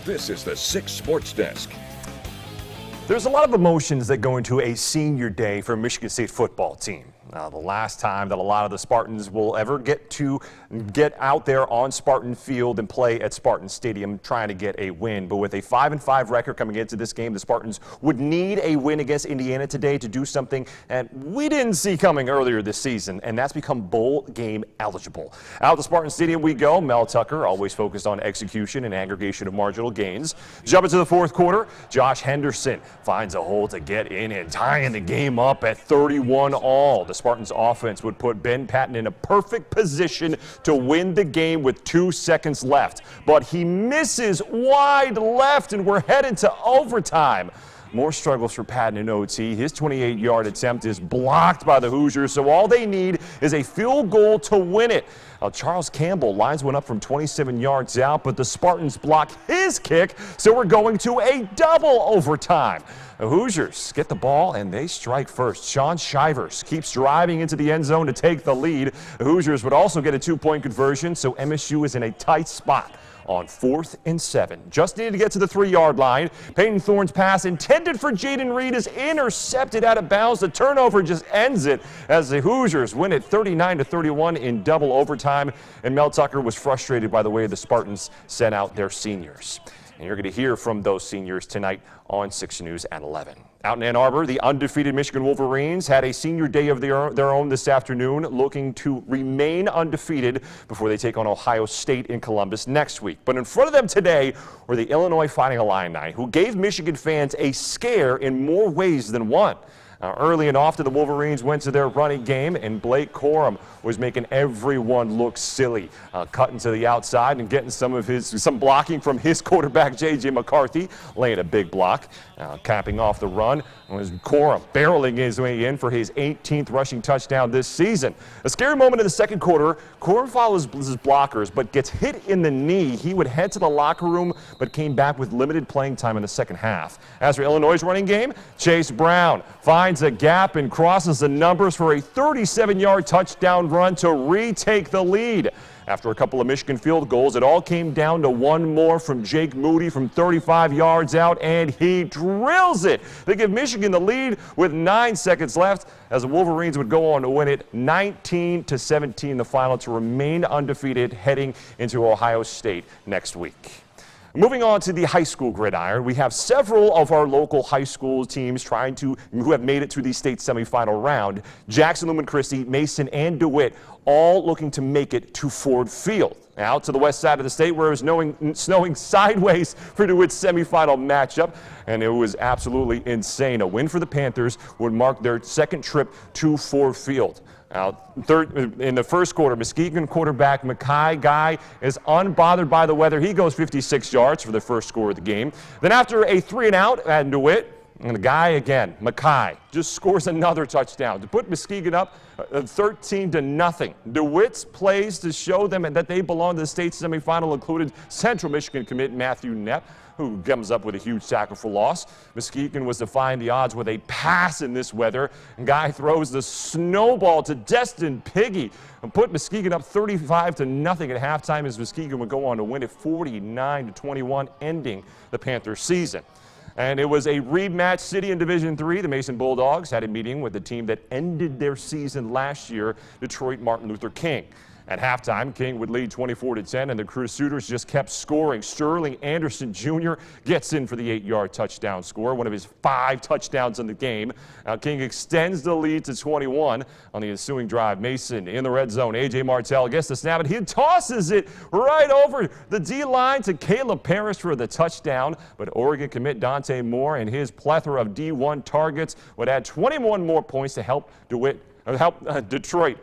This is the 6 Sports Desk. There's a lot of emotions that go into a senior day for a Michigan State football team. The last time that a lot of the Spartans will ever get out there on Spartan Field and play at Spartan Stadium trying to get a win. But with a 5-5 record coming into this game, the Spartans would need a win against Indiana today to do something that we didn't see coming earlier this season, and that's become bowl game eligible. Out to Spartan Stadium we go. Mel Tucker, always focused on execution and aggregation of marginal gains. Jump into the fourth quarter. Josh Henderson finds a hole to get in and tying the game up at 31-all. The Spartans offense would put Ben Patton in a perfect position to win the game with 2 seconds left. But he misses wide left, and we're headed to overtime. More struggles for Patton in OT. His 28-yard attempt is blocked by the Hoosiers, so all they need is a field goal to win it. Charles Campbell lines one up from 27 yards out, but the Spartans block his kick, so we're going to a double overtime. The Hoosiers get the ball, and they strike first. Sean Shivers keeps driving into the end zone to take the lead. The Hoosiers would also get a 2-point conversion, so MSU is in a tight spot on 4th and 7. Just needed to get to the 3-yard line. Peyton Thorne's pass intended for Jaden Reed is intercepted out of bounds. The turnover just ends it as the Hoosiers win it 39-31 in double overtime. And Mel Tucker was frustrated by the way the Spartans sent out their seniors. And you're going to hear from those seniors tonight on 6 News at 11. Out in Ann Arbor, the undefeated Michigan Wolverines had a senior day of their own this afternoon, looking to remain undefeated before they take on Ohio State in Columbus next week. But in front of them today were the Illinois Fighting Illini, who gave Michigan fans a scare in more ways than one. Early and often, the Wolverines went to their running game, and Blake Corum was making everyone look silly, cutting to the outside and getting some blocking from his quarterback, J.J. McCarthy, laying a big block. Capping off the run was Corum barreling his way in for his 18th rushing touchdown this season. A scary moment in the second quarter. Corum follows his blockers but gets hit in the knee. He would head to the locker room but came back with limited playing time in the second half. As for Illinois' running game, Chase Brown finds a gap and crosses the numbers for a 37-yard touchdown run to retake the lead. After a couple of Michigan field goals, it all came down to one more from Jake Moody from 35 yards out, and he drills it. They give Michigan the lead with 9 seconds left as the Wolverines would go on to win it 19-17 the final to remain undefeated heading into Ohio State next week. Moving on to the high school gridiron, we have several of our local high school teams who have made it to the state semifinal round. Jackson, Lumen Christi, Mason, and DeWitt all looking to make it to Ford Field. Out to the west side of the state where it was snowing sideways for DeWitt's semifinal matchup, and it was absolutely insane. A win for the Panthers would mark their second trip to Ford Field. In the first quarter, Muskegon quarterback Mackay Guy is unbothered by the weather. He goes 56 yards for the first score of the game. Then after a 3-and-out at DeWitt, and the guy again, Mackay, just scores another touchdown to put Muskegon up 13-0. DeWitt's plays to show them that they belong to the state semifinal included Central Michigan commit Matthew Knepp, who comes up with a huge tackle for loss. Muskegon was defying the odds with a pass in this weather. And Guy throws the snowball to Destin Piggy and put Muskegon up 35-0 at halftime as Muskegon would go on to win it 49-21, ending the Panthers season. And it was a rematch city in Division III. The Mason Bulldogs had a meeting with the team that ended their season last year, Detroit Martin Luther King. At halftime, King would lead 24-10, and the Crusaders just kept scoring. Sterling Anderson Jr. gets in for the 8-yard touchdown score, one of his 5 touchdowns in the game. King extends the lead to 21 on the ensuing drive. Mason in the red zone. A.J. Martell gets the snap, and he tosses it right over the D-line to Caleb Parrish for the touchdown. But Oregon commit Dante Moore and his plethora of D1 targets would add 21 more points to help Detroit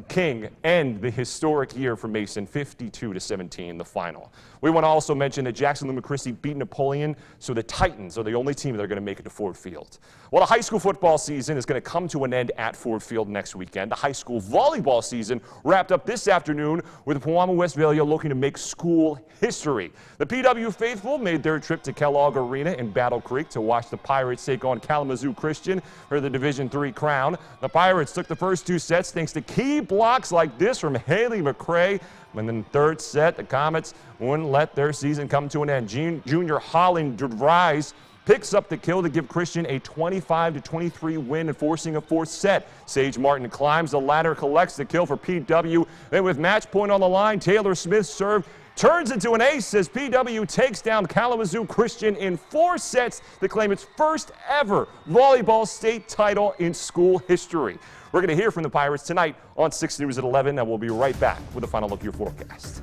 King end the historic year for Mason, 52-17, the final. We want to also mention that Jackson Lumen Christi beat Napoleon, so the Titans are the only team that are going to make it to Ford Field. Well, the high school football season is going to come to an end at Ford Field next weekend. The high school volleyball season wrapped up this afternoon with Pewamo Westphalia looking to make school history. The PW faithful made their trip to Kellogg Arena in Battle Creek to watch the Pirates take on Kalamazoo Christian for the Division III crown. The Pirates took the first 2 sets thanks to key key blocks like this from Haley McRae. And then third set, the Comets wouldn't let their season come to an end. Junior Holland Dries picks up the kill to give Christian a 25-23 win and forcing a fourth set. Sage Martin climbs the ladder, collects the kill for PW. Then with match point on the line, Taylor Smith's serve turns into an ace as PW takes down Kalamazoo Christian in 4 sets to claim its first ever volleyball state title in school history. We're going to hear from the Pirates tonight on 6 News at 11, and we'll be right back with a final look at your forecast.